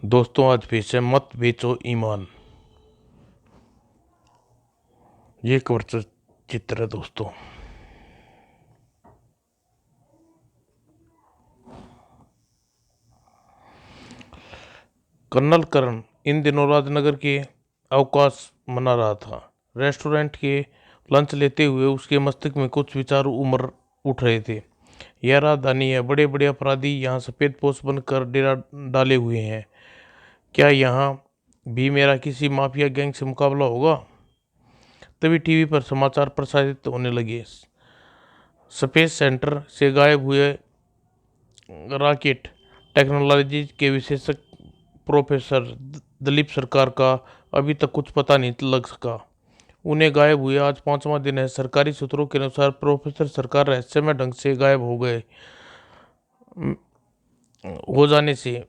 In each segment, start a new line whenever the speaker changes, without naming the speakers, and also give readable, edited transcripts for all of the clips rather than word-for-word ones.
दोस्तों, आज फिर से मत बेचो ईमान। ये एक वर्चस्व चित्र है दोस्तों। कर्नल करण इन दिनों राजनगर के अवकाश मना रहा था। रेस्टोरेंट के लंच लेते हुए उसके मस्तिष्क में कुछ विचार उमड़ उठ रहे थे। यह राजधानी है, बड़े बड़े अपराधी यहाँ सफ़ेद पोश बनकर डेरा डाले हुए हैं। क्या यहाँ भी मेरा किसी माफिया गैंग से मुकाबला होगा? तभी टीवी पर समाचार प्रसारित होने लगे। स्पेस सेंटर से गायब हुए रॉकेट टेक्नोलॉजी के विशेषज्ञ प्रोफेसर दिलीप सरकार का अभी तक कुछ पता नहीं लग सका। उन्हें गायब हुए आज 5वां दिन है। सरकारी सूत्रों के अनुसार प्रोफेसर सरकार रहस्यमय ढंग से गायब हो जाने से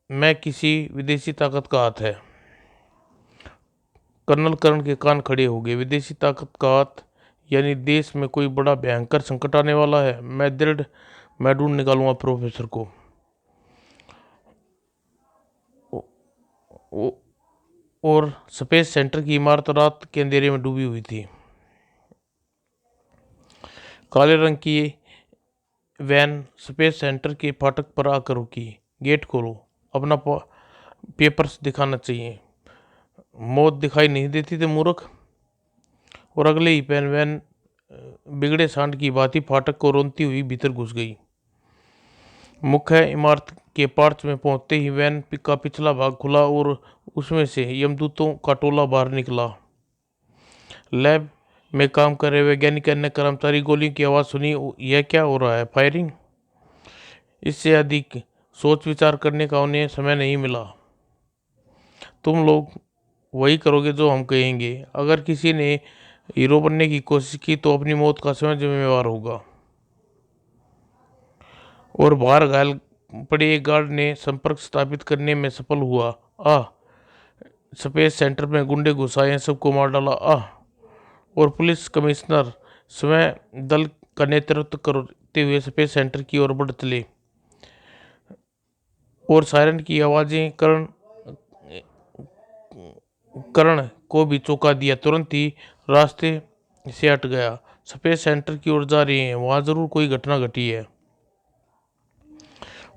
मैं किसी विदेशी ताकत का हाथ है। कर्नल करण के कान खड़े हो गए। विदेशी ताकत का हाथ यानी देश में कोई बड़ा भयंकर संकट आने वाला है। मैं ढूंढ निकालूंगा प्रोफेसर को। और स्पेस सेंटर की इमारत रात के अंधेरे में डूबी हुई थी। काले रंग की वैन स्पेस सेंटर के फाटक पर आकर रुकी। गेट खोलो, अपना पेपर्स दिखाना चाहिए। मौत दिखाई नहीं देती थी मूर्ख। और अगले ही पैन वैन बिगड़े सांड की भांति फाटक को रोनती हुई भीतर घुस गई। मुख्य इमारत के पार्च में पहुंचते ही वैन का पिछला भाग खुला और उसमें से यमदूतों का टोला बाहर निकला। लैब में काम कर रहे वैज्ञानिक अन्य कर्मचारी गोलियों की आवाज़ सुनी। यह क्या हो रहा है? फायरिंग? इससे अधिक सोच विचार करने का उन्हें समय नहीं मिला। तुम लोग वही करोगे जो हम कहेंगे। अगर किसी ने हीरो बनने की कोशिश की तो अपनी मौत का स्वयं जिम्मेवार होगा। और बाहर घायल पड़े एक गार्ड ने संपर्क स्थापित करने में सफल हुआ। स्पेस सेंटर में गुंडे घुस आए, सबको मार डाला। और पुलिस कमिश्नर स्वयं दल का नेतृत्व करते हुए स्पेस सेंटर की ओर बढ़ चले। और सायरन की आवाजें करण को भी चौंका दिया। तुरंत ही रास्ते से हट गया। स्पेस सेंटर की ओर जा रहे हैं, वहां जरूर कोई घटना घटी है।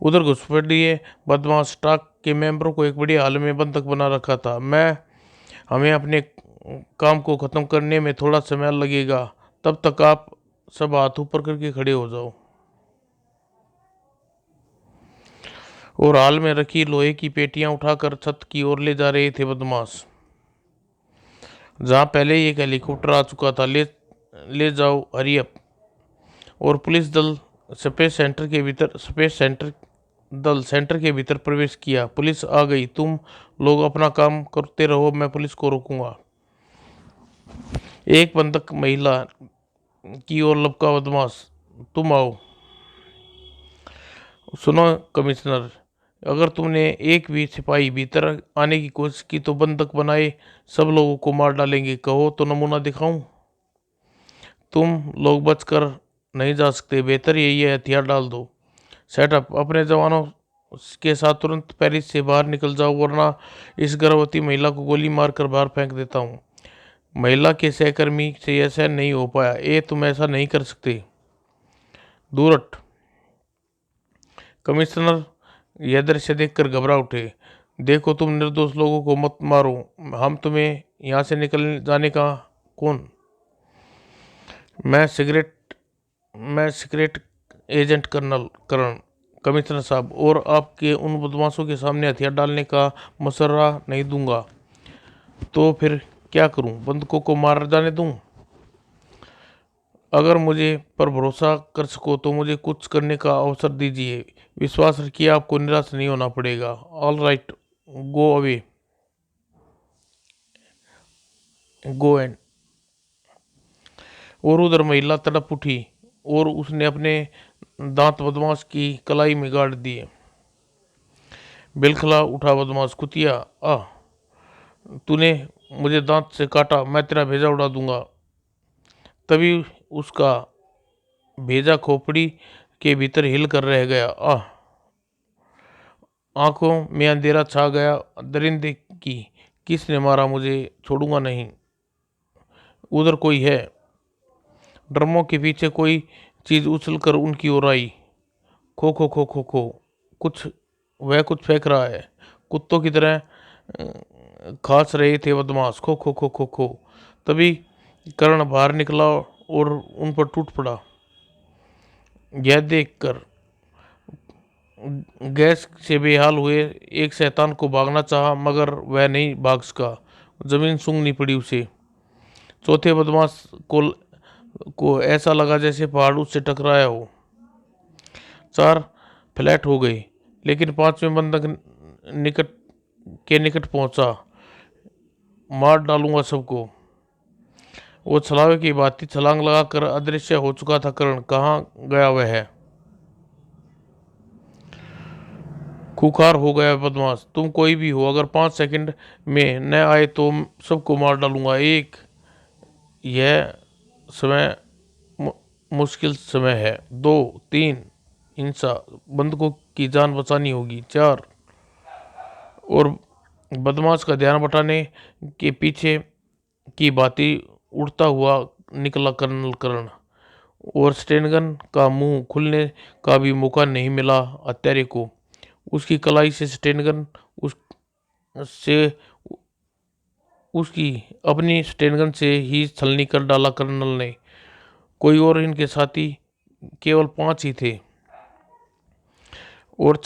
उधर घुसपैठिए बदमाश स्टाक के मेंबरों को एक बड़ी हाल में बंधक बना रखा था। हमें अपने काम को खत्म करने में थोड़ा समय लगेगा। तब तक आप सब हाथ ऊपर करके खड़े हो जाओ। और हाल में रखी लोहे की पेटियां उठाकर छत की ओर ले जा रहे थे बदमाश, जहां पहले ही एक हेलीकॉप्टर आ चुका था। ले जाओ, हरी अप। और पुलिस दल सेंटर के भीतर प्रवेश किया। पुलिस आ गई। तुम लोग अपना काम करते रहो, मैं पुलिस को रोकूंगा। एक बंधक महिला की ओर लपका बदमाश, तुम आओ। सुनो कमिश्नर, अगर तुमने एक भी सिपाही भीतर आने की कोशिश की तो बंधक बनाए सब लोगों को मार डालेंगे। कहो तो नमूना दिखाऊं? तुम लोग बचकर नहीं जा सकते। बेहतर यही है, हथियार डाल दो। सेटअप, अपने जवानों के साथ तुरंत पेरिस से बाहर निकल जाओ, वरना इस गर्भवती महिला को गोली मारकर बाहर फेंक देता हूँ। महिला के सहकर्मी से यह सहन नहीं हो पाया। तुम ऐसा नहीं कर सकते। दूर हट। कमिश्नर यह दृश्य देखकर घबरा उठे। देखो, तुम निर्दोष लोगों को मत मारो। हम तुम्हें यहाँ से निकल जाने का कौन? मैं सीक्रेट एजेंट कर्नल करण। कमिश्नर साहब, और आपके उन बदमाशों के सामने हथियार डालने का मशवरा नहीं दूंगा। तो फिर क्या करूं? बंदूकों को मार जाने दूं? अगर मुझे पर भरोसा कर सको तो मुझे कुछ करने का अवसर दीजिए। विश्वास रखिए, आपको निराश नहीं होना पड़ेगा। All right, go away, go and. और उधर महिला तड़प उठी और उसने अपने दांत बदमाश की कलाई में गाड़ दिए। बिलखला उठा बदमाश, कुतिया, तूने मुझे दांत से काटा, मैं तेरा भेजा उड़ा दूंगा। तभी उसका भेजा खोपड़ी के भीतर हिल कर रह गया। आंखों में अंधेरा छा गया। दरिंदे की, किसने मारा मुझे, छोड़ूंगा नहीं। उधर कोई है। ड्रमों के पीछे कोई चीज उछलकर उनकी ओर आई। खो खो खो खो खो। कुछ वह कुछ फेंक रहा है। कुत्तों की तरह खास रहे थे बदमाश। खो खो खो खो खो। तभी कर्ण बाहर निकला और उन पर टूट पड़ा। यह देखकर गैस से बेहाल हुए एक शैतान को भागना चाहा, मगर वह नहीं भाग सका। जमीन सूंघनी पड़ी उसे। चौथे बदमाश को ऐसा लगा जैसे पहाड़ उससे टकराया हो। चार फ्लैट हो गए, लेकिन पांचवें बंधक निकट पहुंचा। मार डालूंगा सबको। वो छलावे की बात थी। छलांग लगाकर अदृश्य हो चुका था कर्ण। कहाँ गया वह है? खुखार हो गया बदमाश। तुम कोई भी हो, अगर 5 सेकंड में न आए तो सबको मार डालूंगा। एक, यह समय मु- मुश्किल समय है। 2, 3, हिंसा, बंधकों की जान बचानी होगी। 4, और बदमाश का ध्यान बटाने के पीछे की बातें उड़ता हुआ निकला कर्नल कर्ण। और स्टेनगन का मुंह खुलने का भी मौका नहीं मिला हत्यारे को। उसकी कलाई से स्टेनगन उस से उसकी अपनी स्टेनगन से ही छलनी कर डाला कर्नल ने। कोई और इनके साथी केवल 5 ही थे। और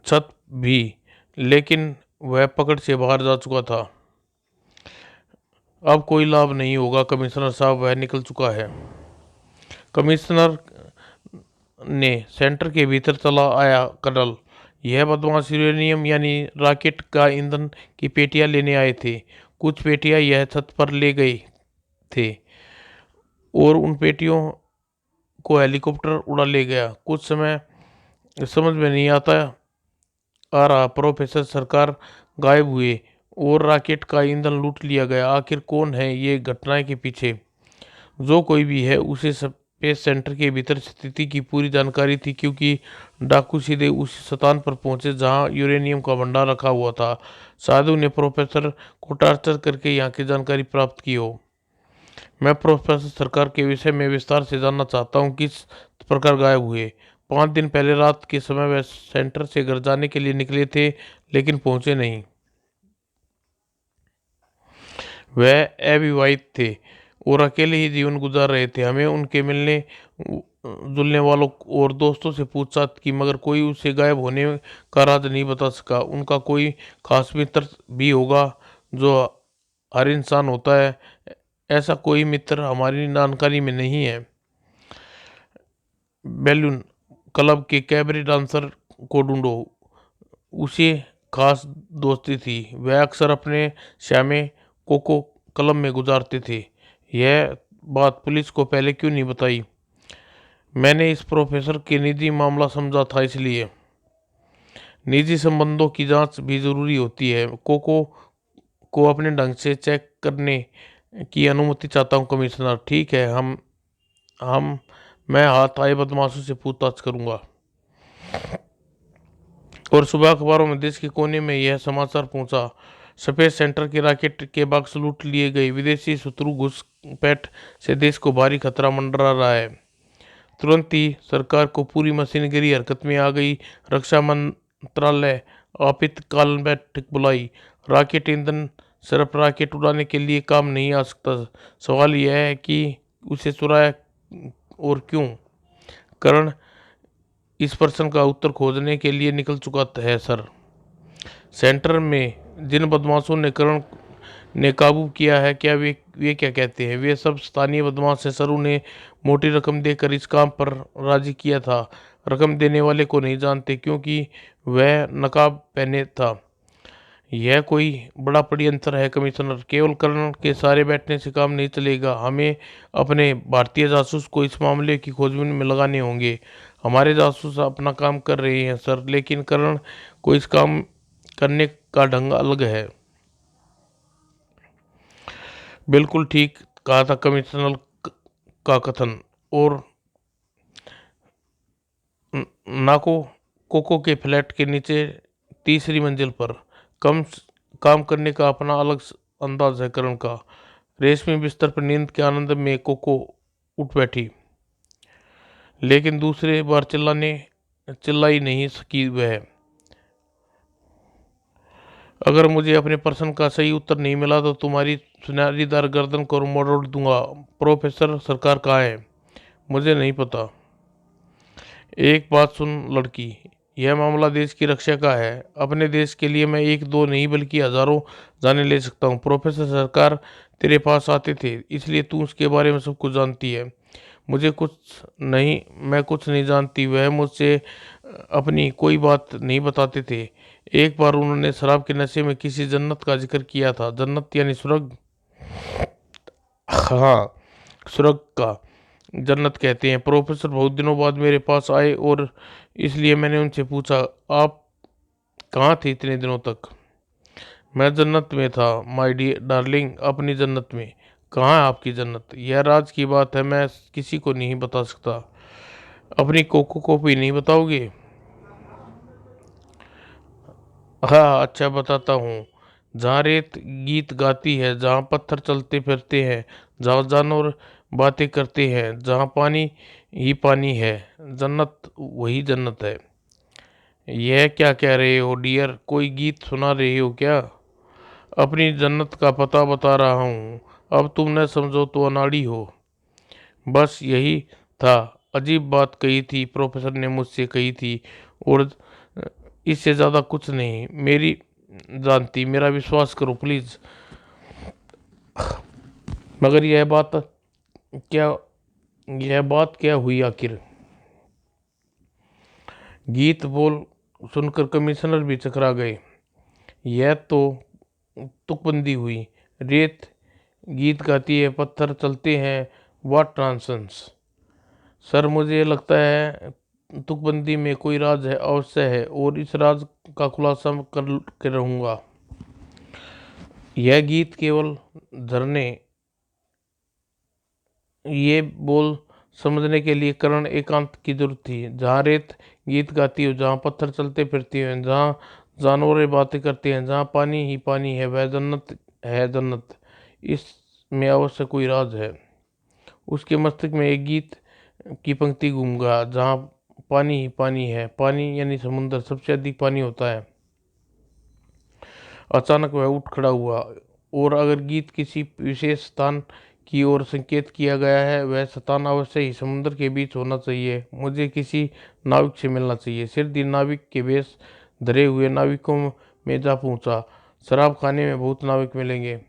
छत भी, लेकिन वह पकड़ से बाहर जा चुका था। अब कोई लाभ नहीं होगा कमिश्नर साहब, वह निकल चुका है। कमिश्नर ने सेंटर के भीतर चला आया। कर्नल, यह बदमाश यूरेनियम यानी रॉकेट का ईंधन की पेटियां लेने आए थे। कुछ पेटियां यह छत पर ले गए थे और उन पेटियों को हेलीकॉप्टर उड़ा ले गया। कुछ समय समझ में नहीं आ रहा। प्रोफेसर सरकार गायब हुए और रॉकेट का ईंधन लूट लिया गया। आखिर कौन है ये घटनाएं के पीछे? जो कोई भी है, उसे स्पेस सेंटर के भीतर स्थिति की पूरी जानकारी थी, क्योंकि डाकू सीधे उस स्थान पर पहुंचे जहां यूरेनियम का भंडार रखा हुआ था। साधु ने प्रोफेसर को टॉर्चर करके यहाँ की जानकारी प्राप्त की हो। मैं प्रोफेसर सरकार के विषय में विस्तार से जानना चाहता हूँ। किस प्रकार गायब हुए? 5 दिन पहले रात के समय वह सेंटर से घर जाने के लिए निकले थे, लेकिन पहुंचे नहीं। वह अविवाहित थे और अकेले ही जीवन गुजार रहे थे। हमें उनके मिलने जुलने वालों और दोस्तों से पूछताछ की, मगर कोई उसे गायब होने का राज नहीं बता सका। उनका कोई खास मित्र भी होगा, जो हर इंसान होता है। ऐसा कोई मित्र हमारी जानकारी में नहीं है। बैलून क्लब के कैबरे डांसर को ढूंढो। उसे खास दोस्ती थी। वह अक्सर अपने श्यामे कोको क्लब में गुजारते थे। यह बात पुलिस को पहले क्यों नहीं बताई? मैंने इस प्रोफेसर के निजी मामला समझा था, इसलिए। निजी संबंधों की जांच भी जरूरी होती है। कोको को अपने ढंग से चेक करने की अनुमति चाहता हूँ कमिश्नर। ठीक है, हम मैं हाथ आए बदमाशों से पूछताछ करूंगा। और सुबह अखबारों में देश के कोने में यह समाचार पहुंचा। स्पेस सेंटर के रॉकेट के बॉक्स लूट लिए गए। विदेशी शत्रु घुसपैठ से देश को भारी खतरा मंडरा रहा है। तुरंत ही सरकार को पूरी मशीनरी हरकत में आ गई। रक्षा मंत्रालय आपातकाल बैठक बुलाई। रॉकेट ईंधन सिर्फ रॉकेट उड़ाने के लिए काम नहीं आ सकता। सवाल यह है कि उसे चुराया और क्यों? करण इस प्रश्न का उत्तर खोजने के लिए निकल चुका है सर। सेंटर में जिन बदमाशों ने करण ने काबू किया है, क्या वे क्या कहते हैं? वे सब स्थानीय बदमाश हैं सर। उन्हें मोटी रकम देकर इस काम पर राजी किया था। रकम देने वाले को नहीं जानते, क्योंकि वह नकाब पहने था। यह कोई बड़ा षड्यंत्र है कमिश्नर। केवल करण के सारे बैठने से काम नहीं चलेगा। हमें अपने भारतीय जासूस को इस मामले की खोजबीन में लगाने होंगे। हमारे जासूस अपना काम कर रहे हैं सर, लेकिन करण को इस काम करने का ढंग अलग है। बिल्कुल ठीक कहा था कमिश्नर का कथन। और नाको कोको के फ्लैट के नीचे तीसरी मंजिल पर कम काम करने का अपना अलग अंदाज है करण का। रेशमी बिस्तर पर नींद के आनंद में कोको उठ बैठी, लेकिन दूसरे बार चिल्लाई नहीं सकी वह। अगर मुझे अपने प्रश्न का सही उत्तर नहीं मिला तो तुम्हारी सुनहरीदार गर्दन को मरोड़ दूंगा। प्रोफेसर सरकार कहाँ है? मुझे नहीं पता। एक बात सुन लड़की, यह मामला देश की रक्षा का है। अपने देश के लिए मैं एक दो नहीं बल्कि हजारों जाने ले सकता हूँ। प्रोफेसर सरकार तेरे पास आते थे, इसलिए तू उसके बारे में सब कुछ जानती है। मुझे कुछ नहीं, मैं कुछ नहीं जानती। वह मुझसे अपनी कोई बात नहीं बताते थे। एक बार उन्होंने शराब के नशे में किसी जन्नत का जिक्र किया था। जन्नत यानी स्वर्ग। हाँ, स्वर्ग का जन्नत कहते हैं। प्रोफेसर बहुत दिनों बाद मेरे पास आए और इसलिए मैंने उनसे पूछा, आप कहाँ थे इतने दिनों तक? मैं जन्नत में था माय डियर डार्लिंग, अपनी जन्नत में। कहाँ है आपकी जन्नत? यह राज की बात है, मैं किसी को नहीं बता सकता। अपनी कोको को भी नहीं बताओगे? हाँ अच्छा, बताता हूँ। जहाँ रेत गीत गाती है, जहाँ पत्थर चलते फिरते हैं, जहाँ जानवर बातें करते हैं, जहाँ पानी ही पानी है, जन्नत वही जन्नत है। यह क्या कह रहे हो डियर? कोई गीत सुना रही हो क्या? अपनी जन्नत का पता बता रहा हूँ। अब तुम न समझो तो अनाड़ी हो। बस यही था। अजीब बात कही थी प्रोफेसर ने मुझसे कही थी, और इससे ज़्यादा कुछ नहीं। मेरी जानती, मेरा विश्वास करो प्लीज़। मगर क्या यह बात क्या हुई आखिर? गीत बोल सुनकर कमिश्नर भी चकरा गए। यह तो तुकबंदी हुई। रेत गीत गाती है, पत्थर चलते हैं, व्हाट नॉनसेंस। सर मुझे लगता है तुकबंदी में कोई राज है, अवश्य है, और इस राज का खुलासा कर के रहूंगा। यह गीत केवल झरने, ये बोल समझने के लिए करण एकांत की जरूरत थी। जहाँ रेत गीत गाती हो, जहाँ पत्थर चलते फिरते हैं, जहाँ जानवर बातें करते हैं, जहाँ पानी ही पानी है, वह जन्नत है जन्नत। इसमें अवश्य कोई राज है। उसके मस्तिष्क में एक गीत की पंक्ति गूंगा, जहाँ पानी ही पानी है, पानी यानी समुद्र सबसे अधिक पानी होता है। अचानक वह उठ खड़ा हुआ, और अगर गीत किसी विशेष स्थान की ओर संकेत किया गया है, वह स्थान अवश्य ही समुद्र के बीच होना चाहिए। मुझे किसी नाविक से मिलना चाहिए। सिरदर्द नाविक के वेश धरे हुए नाविकों में जा पहुंचा। शराब खाने में बहुत नाविक मिलेंगे,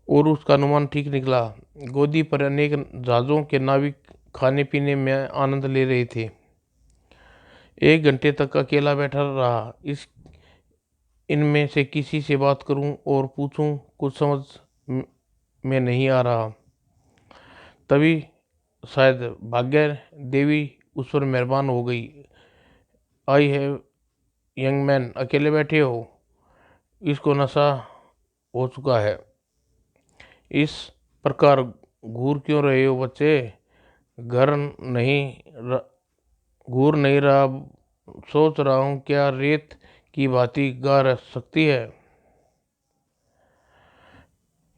और उसका अनुमान ठीक निकला। गोदी पर अनेक जहाज़ों के नाविक खाने पीने में आनंद ले रहे थे। 1 घंटे तक अकेला बैठा रहा। इनमें से किसी से बात करूं और पूछूं, कुछ में नहीं आ रहा। तभी शायद भाग्य देवी उस पर मेहरबान हो गई। आई है यंग मैन, अकेले बैठे हो? इसको नशा हो चुका है। इस प्रकार घूर क्यों रहे हो बच्चे? घर नहीं र, घूर नहीं रहा, सोच रहा हूँ क्या रेत की भांति गा सकती है?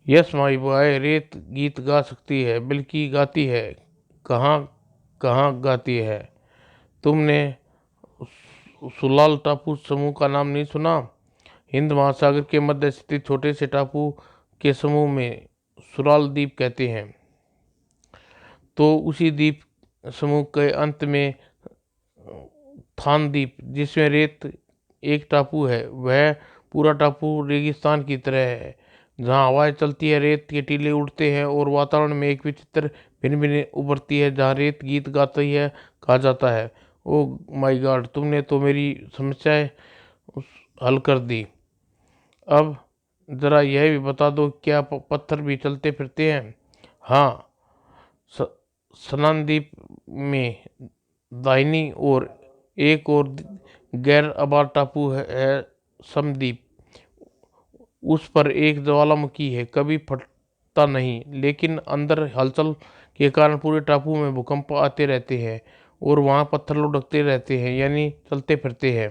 यस माई बॉय, रेत गीत गा सकती है, बल्कि गाती है। कहाँ कहाँ गाती है? तुमने सुलाल टापू समूह का नाम नहीं सुना? हिंद महासागर के मध्य स्थित छोटे से टापू के समूह में सुलाल द्वीप कहते हैं। तो उसी द्वीप समूह के अंत में थान द्वीप, जिसमें रेत एक टापू है, वह पूरा टापू रेगिस्तान की तरह है। जहाँ हवाएं चलती है, रेत के टीले उड़ते हैं, और वातावरण में एक विचित्र भिन्न भिन्न उभरती है। जहाँ रेत गीत गाती है, कहा जाता है। ओ माय गॉड, तुमने तो मेरी समस्याएं हल कर दी। अब जरा यह भी बता दो, क्या पत्थर भी चलते फिरते हैं? हाँ, स्नानद्वीप में दाहिनी ओर एक और गैर आबाद टापू है समद्वीप। उस पर एक ज्वालामुखी है, कभी फटता नहीं, लेकिन अंदर हलचल के कारण पूरे टापू में भूकंप आते रहते हैं। और वहाँ पत्थर लुढ़कते रहते हैं, यानी चलते फिरते हैं।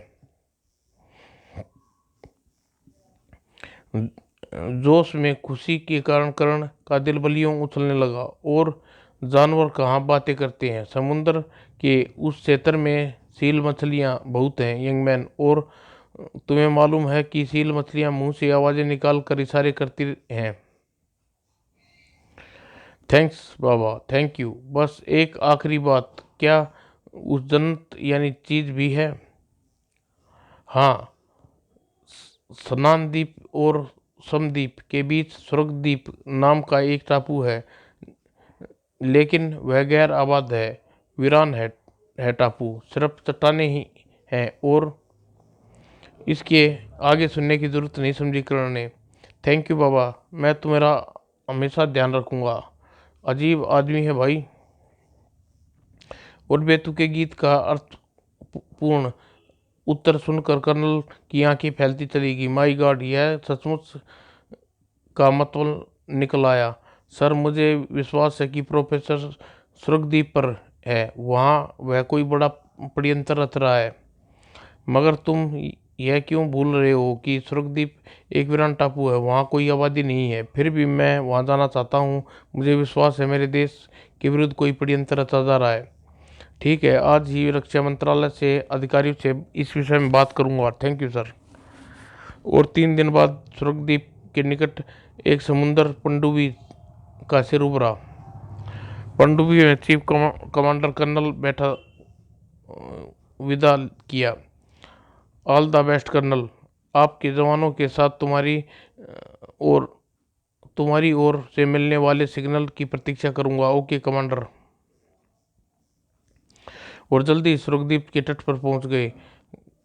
जोश में खुशी के कारण कर्ण का दिल बलियों उछलने लगा। और जानवर कहाँ बातें करते हैं, समुद्र के उस क्षेत्र में सील मछलियाँ बहुत हैं यंग मैन। और तुम्हें मालूम है कि सील मछलियाँ मुंह से आवाजें निकाल कर इशारे करती हैं। Thanks Baba, thank you. बस एक आखिरी बात, क्या उस जन्नत यानी चीज भी है? हाँ, स्नानद्वीप और समद्वीप के बीच स्वर्गद्वीप नाम का एक टापू है, लेकिन वह गैर आबाद है, वीरान है टापू, सिर्फ चट्टानें ही हैं। और इसके आगे सुनने की जरूरत नहीं, समझी कर्ण ने। थैंक यू बाबा, मैं तुम्हारा हमेशा ध्यान रखूंगा। अजीब आदमी है भाई। और बेतुके गीत का अर्थपूर्ण उत्तर सुनकर कर्नल की आंखें फैलती चली गई। माई गॉड, यह सचमुच का मतलब निकल आया। सर, मुझे विश्वास है कि प्रोफेसर स्वर्गद्वीप पर है, वहाँ वह कोई बड़ा षड्यंत्र रच रहा है। मगर तुम यह क्यों भूल रहे हो कि स्वर्गद्वीप एक वीरान टापू है, वहाँ कोई आबादी नहीं है। फिर भी मैं वहाँ जाना चाहता हूँ। मुझे विश्वास है मेरे देश के विरुद्ध कोई षड्यंत्र रचा जा रहा है। ठीक है, आज ही रक्षा मंत्रालय से अधिकारियों से इस विषय में बात करूंगा। Thank you sir. और 3 दिन बाद स्वर्गद्वीप के निकट एक समुद्र पनडुब्बी का सिर उभरा। पनडुब्बी में चीफ कमांडर कर्नल बैठा विदा किया। ऑल द बेस्ट कर्नल, आपके जवानों के साथ और तुम्हारी ओर से मिलने वाले सिग्नल की प्रतीक्षा करूंगा। Okay commander. और जल्दी स्वर्गद्वीप के तट पर पहुंच गए।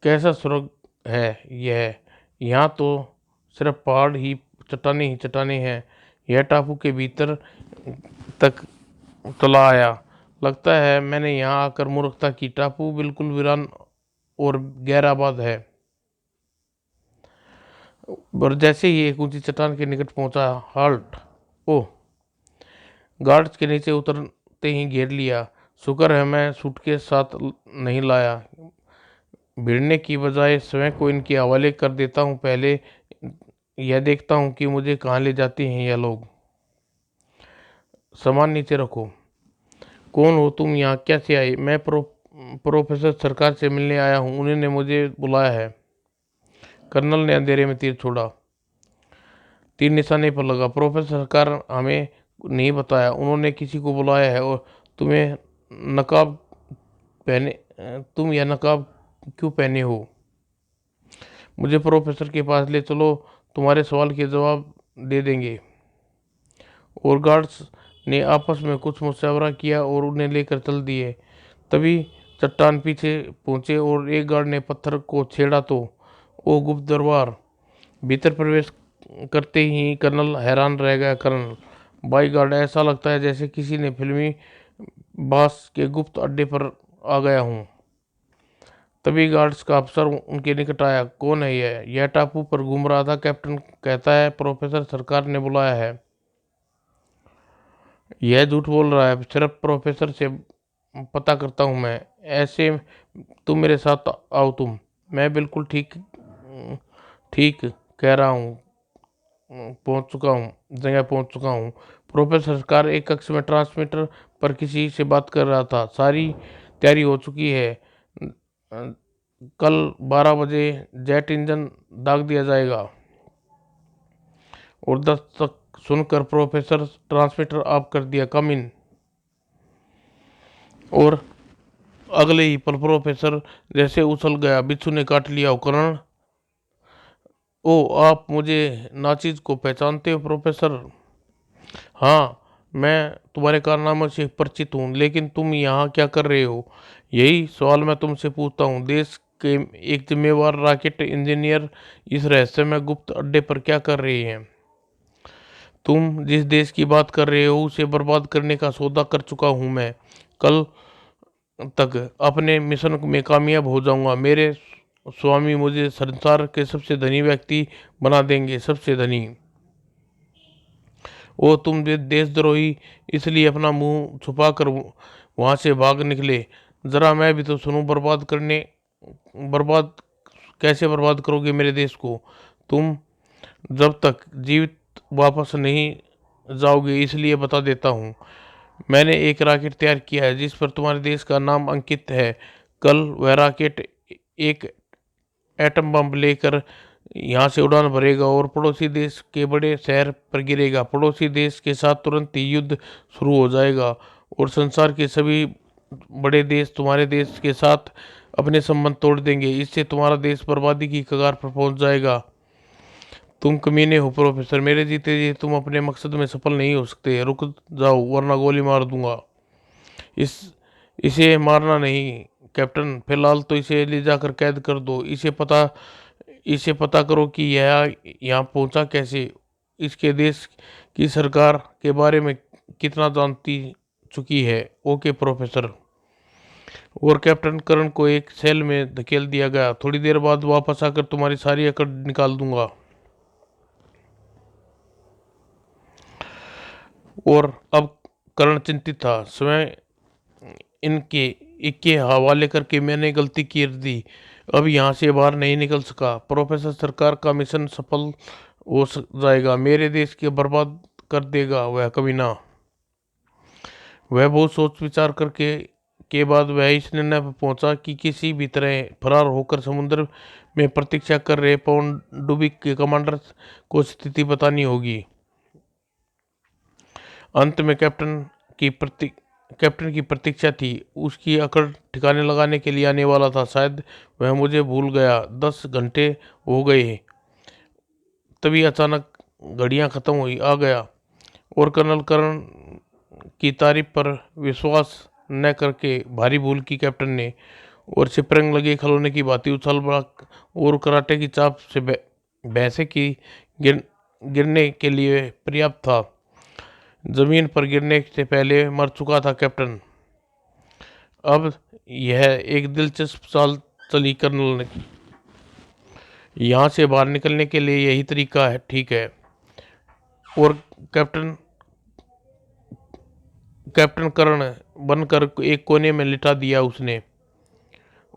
कैसा स्वर्ग है यह! यहाँ तो सिर्फ पहाड़ ही, चट्टाने ही चट्टाने हैं। यह टापू के भीतर तक चला आया। लगता है मैंने यहाँ आकर मूर्खता की। टापू बिल्कुल वीरान और गैर आबाद है। और जैसे ही एक ऊंची चट्टान के निकट पहुंचा, हाल्ट! ओह! गार्ड्स के नीचे उतरते ही घेर लिया। शुक्र है मैं सूटकेस साथ नहीं लाया। भिड़ने की बजाय स्वयं को इनके हवाले कर देता हूँ। पहले यह देखता हूँ कि मुझे कहाँ ले जाते हैं यह लोग। सामान नीचे रखो। कौन हो तुम, यहाँ कैसे आए? मैं प्रोफेसर सरकार से मिलने आया हूँ, उन्होंने मुझे बुलाया है। कर्नल ने अंधेरे में तीर छोड़ा। तीर निशाने पर लगा। प्रोफेसर सरकार हमें नहीं बताया, उन्होंने किसी को बुलाया है। और तुम्हें नकाब पहने तुम यह नकाब क्यों पहने हो? मुझे प्रोफेसर के पास ले चलो, तुम्हारे सवाल के जवाब दे देंगे। और गार्ड्स ने आपस में कुछ मुशावरा किया और उन्हें लेकर चल दिए। तभी चट्टान पीछे पहुंचे और एक गार्ड ने पत्थर को छेड़ा तो ओ गुप्त दरबार! भीतर प्रवेश करते ही कर्नल हैरान रह गया। कर्नल, बाई गार्ड, ऐसा लगता है जैसे किसी ने फिल्मी बास के गुप्त अड्डे पर आ गया हूँ। तभी गार्ड्स का अफसर उनके निकट आया। कौन है यह? यह टापू पर घूम रहा था, कैप्टन कहता है प्रोफेसर सरकार ने बुलाया है। यह झूठ बोल रहा है, सिर्फ प्रोफेसर से पता करता हूँ मैं। ऐसे तुम मेरे साथ आओ। मैं बिल्कुल ठीक ठीक कह रहा हूँ। जगह पहुँच चुका हूँ। प्रोफेसर सरकार एक कक्ष में ट्रांसमीटर पर किसी से बात कर रहा था। सारी तैयारी हो चुकी है। कल 12 बजे जेट इंजन दाग दिया जाएगा। और 10 तक सुनकर प्रोफेसर ट्रांसमीटर ऑफ कर दिया। कम इन। और अगले ही पल प्रोफेसर जैसे उछल गया। बिच्छू ने काट लिया। उपकरण! ओ, आप मुझे नाचीज को पहचानते हो प्रोफेसर? हाँ, मैं तुम्हारे कारनामों से परिचित हूँ, लेकिन तुम यहाँ क्या कर रहे हो? यही सवाल मैं तुमसे पूछता हूँ। देश के एक जिम्मेवार रॉकेट इंजीनियर इस रहस्यमय गुप्त अड्डे पर क्या कर रहे हैं? तुम जिस देश की बात कर रहे हो उसे बर्बाद करने का सौदा कर चुका हूँ मैं। कल तक अपने मिशन में कामयाब हो जाऊंगा। मेरे स्वामी मुझे संसार के सबसे धनी व्यक्ति बना देंगे, सबसे धनी। ओ तुम देशद्रोही! इसलिए अपना मुंह छुपा कर वहां से भाग निकले। जरा मैं भी तो सुनूं। बर्बाद कैसे बर्बाद करोगे मेरे देश को तुम, जब तक जीवित वापस नहीं जाओगे। इसलिए बता देता हूँ, मैंने एक रॉकेट तैयार किया है जिस पर तुम्हारे देश का नाम अंकित है। कल वह रॉकेट एक एटम बम लेकर यहाँ से उड़ान भरेगा और पड़ोसी देश के बड़े शहर पर गिरेगा। पड़ोसी देश के साथ तुरंत ही युद्ध शुरू हो जाएगा और संसार के सभी बड़े देश तुम्हारे देश के साथ अपने संबंध तोड़ देंगे। इससे तुम्हारा देश बर्बादी की कगार पर पहुंच जाएगा। तुम कमीने हो प्रोफेसर, मेरे जीते जी तुम अपने मकसद में सफल नहीं हो सकते। रुक जाओ वरना गोली मार दूंगा। इस इसे मारना नहीं कैप्टन, फिलहाल तो इसे ले जाकर कैद कर दो। इसे पता करो कि यह यहाँ पहुंचा कैसे, इसके देश की सरकार के बारे में कितना जानती चुकी है। Okay professor. और कैप्टन करण को एक सेल में धकेल दिया गया। थोड़ी देर बाद वापस आकर तुम्हारी सारी अकड़ निकाल दूंगा। और अब करण चिंतित था। स्वयं इनके इक्के हवाले करके मैंने गलती की दी। अब यहाँ से बाहर नहीं निकल सका। प्रोफेसर सरकार का मिशन सफल जाएगा। मेरे देश के बर्बाद कर देगा वह कमीना। वह बहुत सोच विचार करके के बाद वह इस निर्णय पर पहुंचा कि किसी भी तरह फरार होकर समुद्र में प्रतीक्षा कर रहे पनडुब्बी के कमांडर को स्थिति बतानी होगी। अंत में कैप्टन की प्रतीक्षा थी। उसकी अकड़ ठिकाने लगाने के लिए आने वाला था। शायद वह मुझे भूल गया। 10 घंटे हो गए। तभी अचानक घड़ियां खत्म हुई आ गया और कर्नल करण की तारीफ पर विश्वास न करके भारी भूल की कैप्टन ने। और सिपरंग लगे खिलौने की भांति उछल पड़ा और कराटे की चाप से भैंसे की गिरने के लिए पर्याप्त था। जमीन पर गिरने से पहले मर चुका था कैप्टन। अब यह एक दिलचस्प चाल चली कर्नल ने। यहाँ से बाहर निकलने के लिए यही तरीका है, ठीक है। और कैप्टन करण बनकर एक कोने में लिटा दिया उसने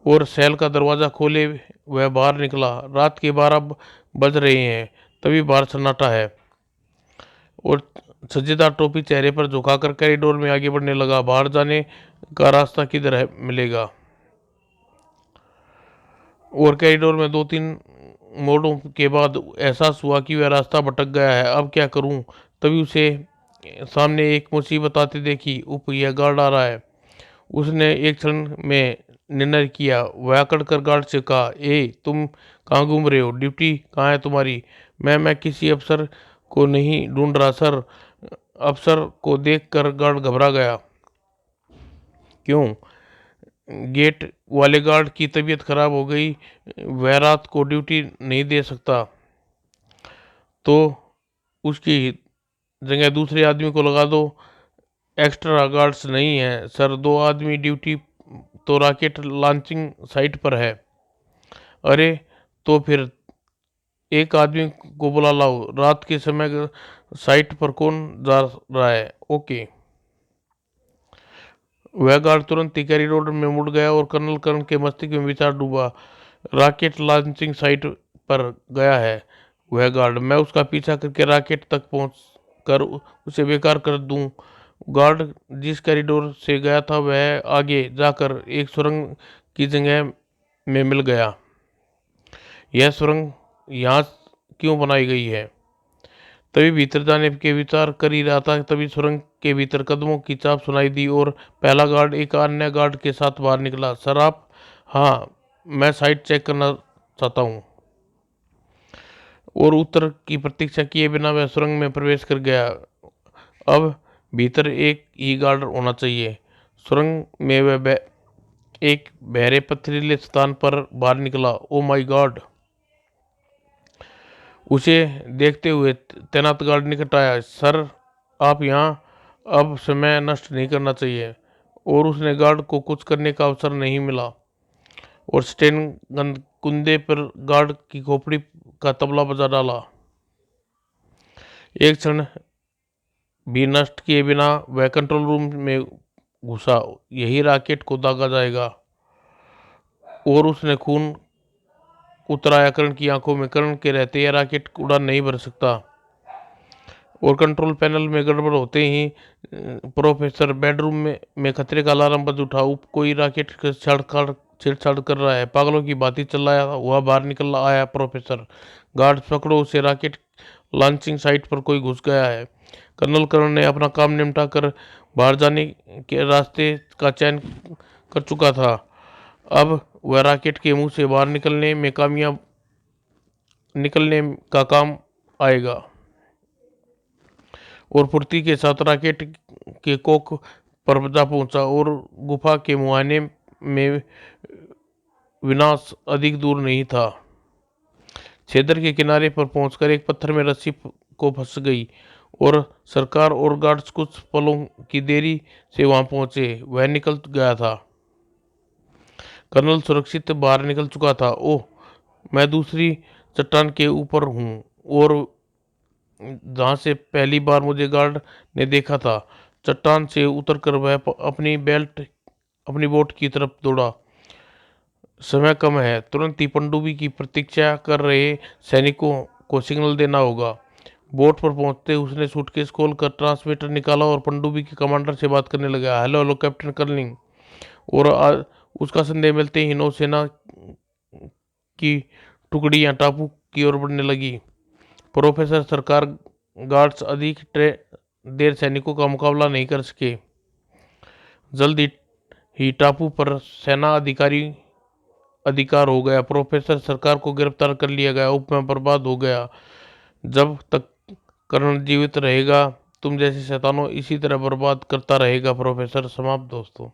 और सेल का दरवाजा खोले वह बाहर निकला। रात के 12 बज रहे हैं। तभी बाहर सन्नाटा है और सज्जेदार टोपी चेहरे पर झुकाकर कॉरिडोर में आगे बढ़ने लगा। बाहर जाने का रास्ता किधर है मिलेगा। और कॉरिडोर में 2-3 मोड़ों के बाद एहसास हुआ कि वह रास्ता भटक गया है। अब क्या करूं। तभी उसे सामने एक मुसीबत आती देखी। यह गार्ड आ रहा है। उसने एक क्षण में निर्णय किया। वह अकड़ कर गार्ड से कहा, तुम कहाँ घूम रहे हो? ड्यूटी कहाँ है तुम्हारी? मैं किसी अफसर को नहीं ढूंढ रहा सर। अफसर को देखकर गार्ड घबरा गया। क्यों? गेट वाले गार्ड की तबीयत खराब हो गई। वह रात को ड्यूटी नहीं दे सकता, तो उसकी जगह दूसरे आदमी को लगा दो। एक्स्ट्रा गार्ड्स नहीं है सर। 2 आदमी ड्यूटी तो रॉकेट लॉन्चिंग साइट पर है। अरे तो फिर एक आदमी को बुला लाओ। रात के समय साइट पर कौन जा रहा है? ओके। वह गार्ड तुरंत ही कॉरिडोर में मुड़ गया और कर्नल करण के मस्तिष्क में विचार डूबा। रॉकेट लॉन्चिंग साइट पर गया है वह गार्ड। मैं उसका पीछा करके रॉकेट तक पहुंच कर उसे बेकार कर दूं। गार्ड जिस कॉरिडोर से गया था वह आगे जाकर एक सुरंग की जगह में मिल गया। यह सुरंग यहाँ क्यों बनाई गई है? तभी भीतर जाने के विचार कर ही रहा था, तभी सुरंग के भीतर कदमों की चाप सुनाई दी और पहला गार्ड एक अन्य गार्ड के साथ बाहर निकला। सर आप? हाँ, मैं साइट चेक करना चाहता हूँ। और उत्तर की प्रतीक्षा किए बिना वह सुरंग में प्रवेश कर गया। अब भीतर एक ही गार्ड होना चाहिए। सुरंग में वह एक बहरे पथरीले स्थान पर बाहर निकला। Oh my God! उसे देखते हुए तैनात गार्ड निकट आया। सर आप यहाँ? अब समय नष्ट नहीं करना चाहिए। और उसने गार्ड को कुछ करने का अवसर नहीं मिला और स्टेन गन कुंदे पर गार्ड की खोपड़ी का तबला बजा डाला। एक क्षण भी नष्ट किए बिना वह कंट्रोल रूम में घुसा, यही रॉकेट को दागा जाएगा। और उसने खून उतराया कर्ण की आंखों में। कर्ण के रहते यह रॉकेट उड़ान नहीं भर सकता। और कंट्रोल पैनल में गड़बड़ होते ही प्रोफेसर बेडरूम में खतरे का अलार्म बज उठा। कोई रॉकेट छेड़छाड़ कर रहा है, पागलों की बातें चलाया हुआ बाहर निकल आया प्रोफेसर। गार्ड्स पकड़ो उसे, रॉकेट लॉन्चिंग साइट पर कोई घुस गया है। कर्नल कर्ण ने अपना काम निपटा कर बाहर जाने के रास्ते का चयन कर चुका था। अब वह रॉकेट के मुंह से बाहर निकलने का काम आएगा। और फुर्ती के साथ रॉकेट के कोक पर जा पहुंचा और गुफा के मुहाने में विनाश अधिक दूर नहीं था। छेदर के किनारे पर पहुंचकर एक पत्थर में रस्सी को फंस गई और सरकार और गार्ड्स कुछ पलों की देरी से वहां पहुंचे। वह निकल गया था। कर्नल सुरक्षित बाहर निकल चुका था। ओह, मैं दूसरी चट्टान के ऊपर हूँ और जहां से पहली बार मुझे गार्ड ने देखा था। चट्टान से उतरकर वह अपनी बोट की तरफ दौड़ा। समय कम है, तुरंत ही पनडुब्बी की प्रतीक्षा कर रहे सैनिकों को सिग्नल देना होगा। बोट पर पहुंचते उसने सूटकेस खोलकर ट्रांसमीटर निकाला और पनडुब्बी के कमांडर से बात करने लगा। Hello hello captain curling. और उसका संदेह मिलते ही नौसेना की टुकड़ियां टापू की ओर बढ़ने लगी। प्रोफेसर सरकार गार्ड्स अधिक देर सैनिकों का मुकाबला नहीं कर सके। जल्द ही टापू पर सेना अधिकार हो गया। प्रोफेसर सरकार को गिरफ्तार कर लिया गया। उपमेय बर्बाद हो गया। जब तक कर्ण जीवित रहेगा तुम जैसे शैतानों इसी तरह बर्बाद करता रहेगा। प्रोफेसर समाप्त दोस्तों।